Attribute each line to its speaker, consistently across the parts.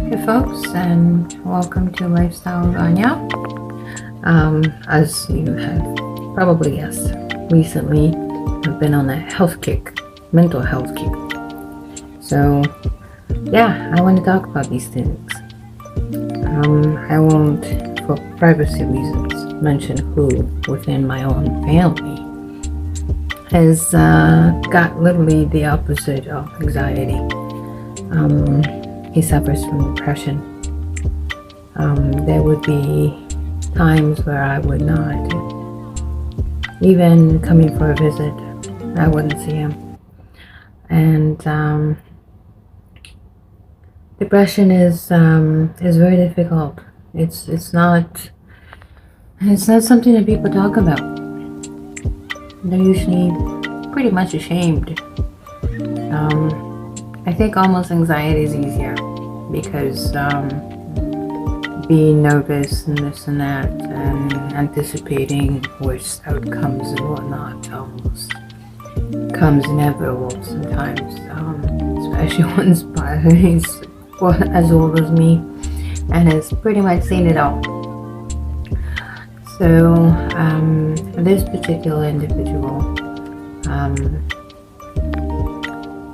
Speaker 1: Hey folks, and welcome to Lifestyle with Ania. As you have probably guessed, recently I've been on a health kick, mental health kick. So yeah, I want to talk about these things. I won't, for privacy reasons, mention who within my own family has got literally the opposite of anxiety. He suffers from depression. There would be times where I would not, even coming for a visit, I wouldn't see him. And depression is very difficult. It's not something that people talk about. They're usually pretty much ashamed. I think almost anxiety is easier because being nervous and this and that and anticipating worst outcomes and whatnot almost comes inevitable sometimes, especially when he's as old as me and has pretty much seen it all. So this particular individual,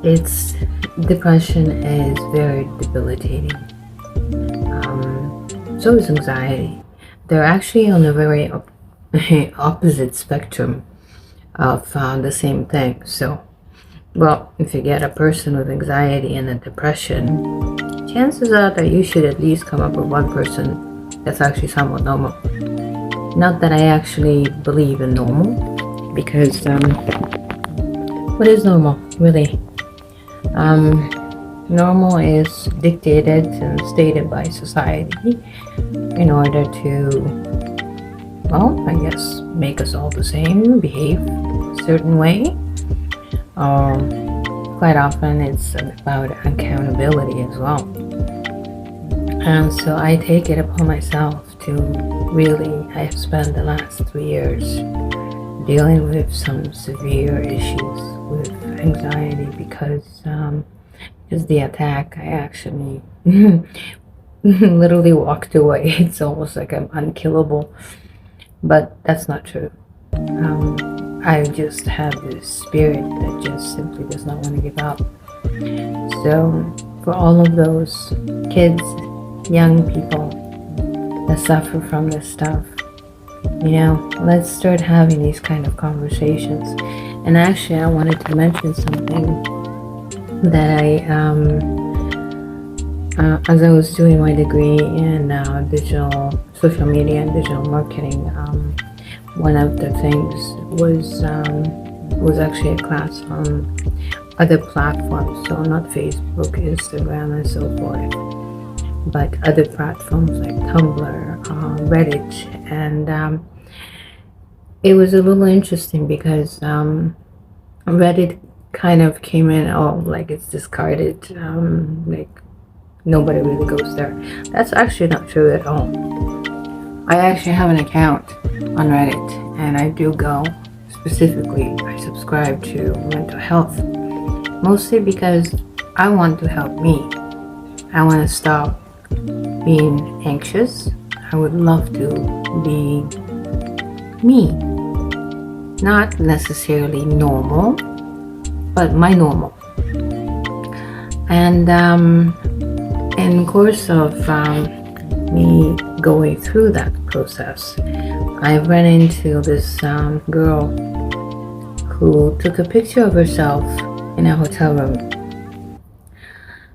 Speaker 1: its depression is very debilitating. So is anxiety. They're actually on a very opposite spectrum of the same thing. So, well, if you get a person with anxiety and a depression, chances are that you should at least come up with one person that's actually somewhat normal. Not that I actually believe in normal, because what is normal, really? Normal is dictated and stated by society in order to, well, I guess, make us all the same, behave a certain way. Quite often it's about accountability as well. And so I take it upon myself to really, I have spent the last 3 years dealing with some severe issues with anxiety because the attack, I actually literally walked away. It's almost like I'm unkillable, but that's not true. I just have this spirit that just simply does not want to give up. So for all of those kids, young people that suffer from this stuff, let's start having these kind of conversations. And actually, I wanted to mention something that as I was doing my degree in digital social media and digital marketing, one of the things was actually a class on other platforms, so not Facebook, Instagram, and so forth, but other platforms like Tumblr, Reddit, and it was a little interesting because Reddit kind of came in, like it's discarded, like nobody really goes there. That's actually not true at all. I actually have an account on Reddit, and I do go. Specifically, I subscribe to mental health, mostly because I want to help me. I want to stop being anxious. I would love to be me, not necessarily normal, but my normal. And in the course of me going through that process, I ran into this girl who took a picture of herself in a hotel room.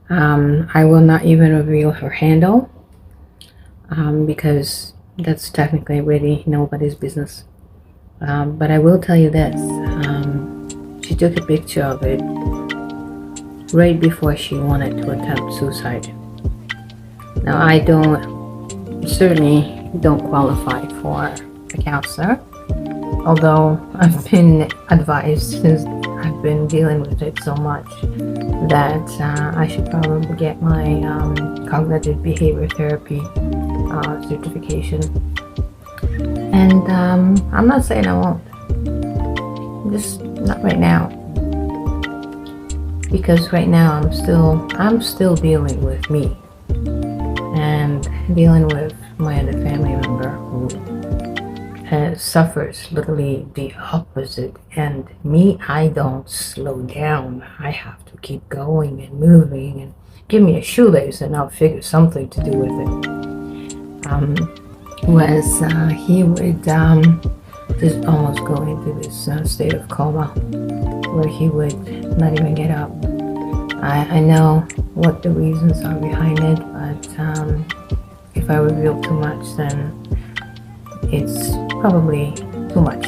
Speaker 1: I will not even reveal her handle because that's technically really nobody's business. But I will tell you this. She took a picture of it right before she wanted to attempt suicide. Now, I certainly don't qualify for a counselor, although I've been advised, since I've been dealing with it so much, that I should probably get my cognitive behavior therapy certification. And I'm not saying I won't, just not right now, because right now I'm still dealing with me. and dealing with my other family member who suffers literally the opposite. And me, I don't slow down. I have to keep going and moving, and give me a shoelace and I'll figure something to do with it. Was he would just almost go into this state of coma where he would not even get up. I know what the reasons are behind it, but if I reveal too much, then it's probably too much.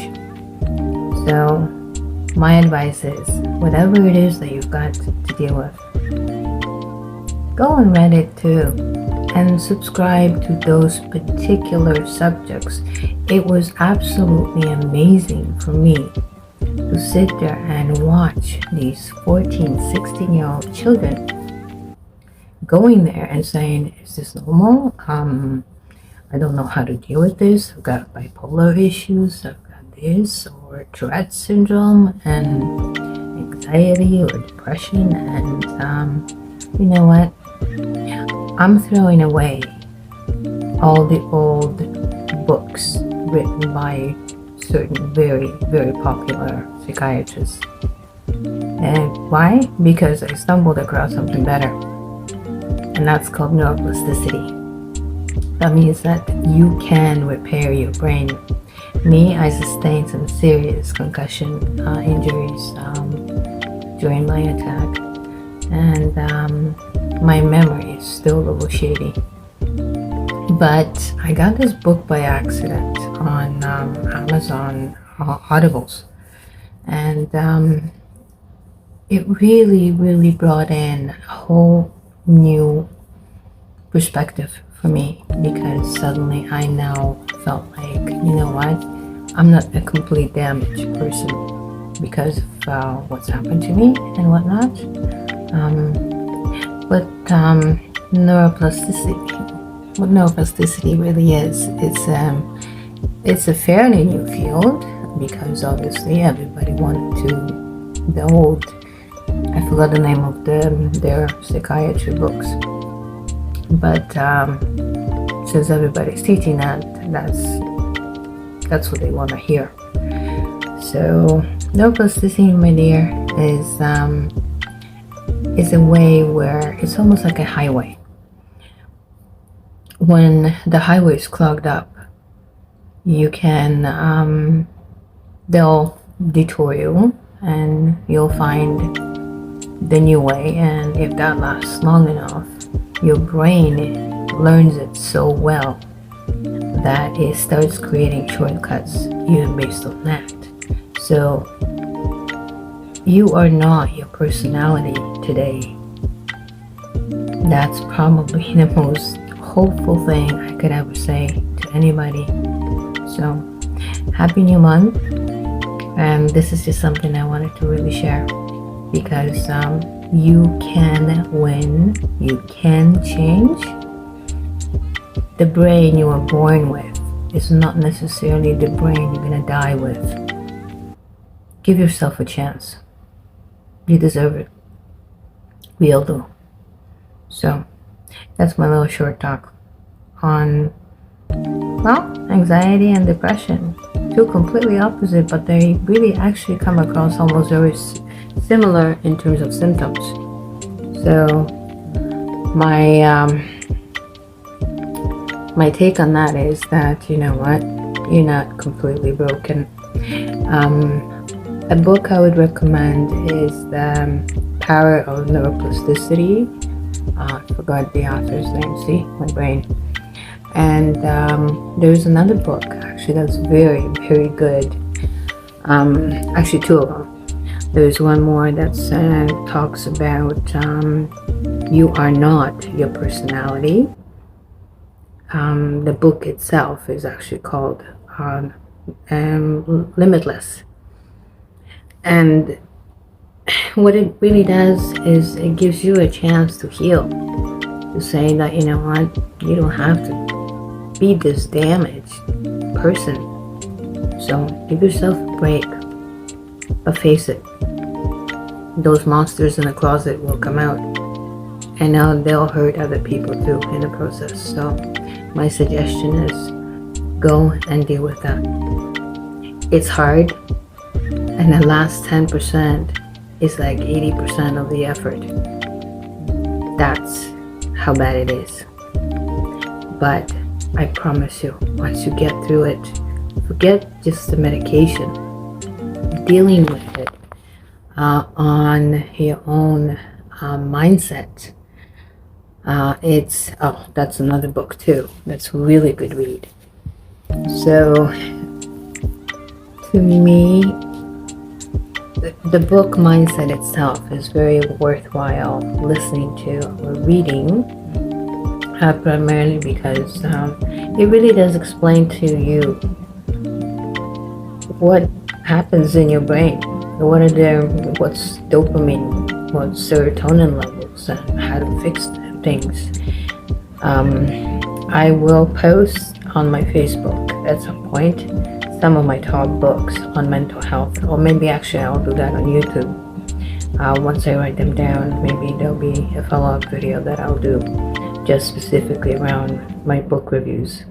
Speaker 1: So my advice is, whatever it is that you've got to deal with, go on Reddit too and subscribe to those particular subjects. It was absolutely amazing for me to sit there and watch these 14, 16-year-old children going there and saying, is this normal? I don't know how to deal with this. I've got bipolar issues. I've got this, or Tourette syndrome, and anxiety or depression. And you know what? I'm throwing away all the old books written by certain very, very popular psychiatrists. And why? Because I stumbled across something better, and that's called neuroplasticity. That means that you can repair your brain. Me, I sustained some serious concussion injuries during my attack, and my memory is still a little shady. But I got this book by accident on Amazon Audibles, and it really, really brought in a whole new perspective for me, because suddenly I now felt like, you know what, I'm not a complete damaged person because of what's happened to me and whatnot. But neuroplasticity, what neuroplasticity really is, it's a fairly new field, because obviously everybody wanted to build, I forgot the name of their psychiatry books, but since everybody's teaching that, that's what they want to hear. So neuroplasticity, my dear, is a way where it's almost like a highway. When the highway is clogged up, you can they'll detour you and you'll find the new way, and if that lasts long enough, your brain learns it so well that it starts creating shortcuts even based on that. So you are not your personality today. That's probably the most hopeful thing I could ever say to anybody. So happy new month, and this is just something I wanted to really share, because you can win, you can change. The brain you were born with is not necessarily the brain you're gonna die with. Give yourself a chance. You deserve it. We all do. So that's my little short talk on, well, anxiety and depression. Two completely opposite, but they really actually come across almost very similar in terms of symptoms. So my take on that is that, you know what, you're not completely broken. A book I would recommend is The Power of Neuroplasticity. I forgot the author's name. See, my brain. And there's another book actually that's very, very good. Actually, two of them. There's one more that talks about you are not your personality. The book itself is actually called Limitless. And what it really does is it gives you a chance to heal, to say that, you know what, you don't have to be this damaged person. So give yourself a break, but face it, those monsters in the closet will come out, and now they'll hurt other people too in the process. So my suggestion is go and deal with that. It's hard, and the last 10% is like 80% of the effort. That's how bad it is. But I promise you, once you get through it, forget just the medication. Dealing with it on your own mindset. That's another book too. That's a really good read. So, to me, the book mindset itself is very worthwhile listening to or reading, primarily because it really does explain to you what happens in your brain, what's dopamine, what's serotonin levels, and how to fix things. I will post on my Facebook at some point some of my top books on mental health, or maybe actually I'll do that on YouTube. Once I write them down, maybe there'll be a follow-up video that I'll do just specifically around my book reviews.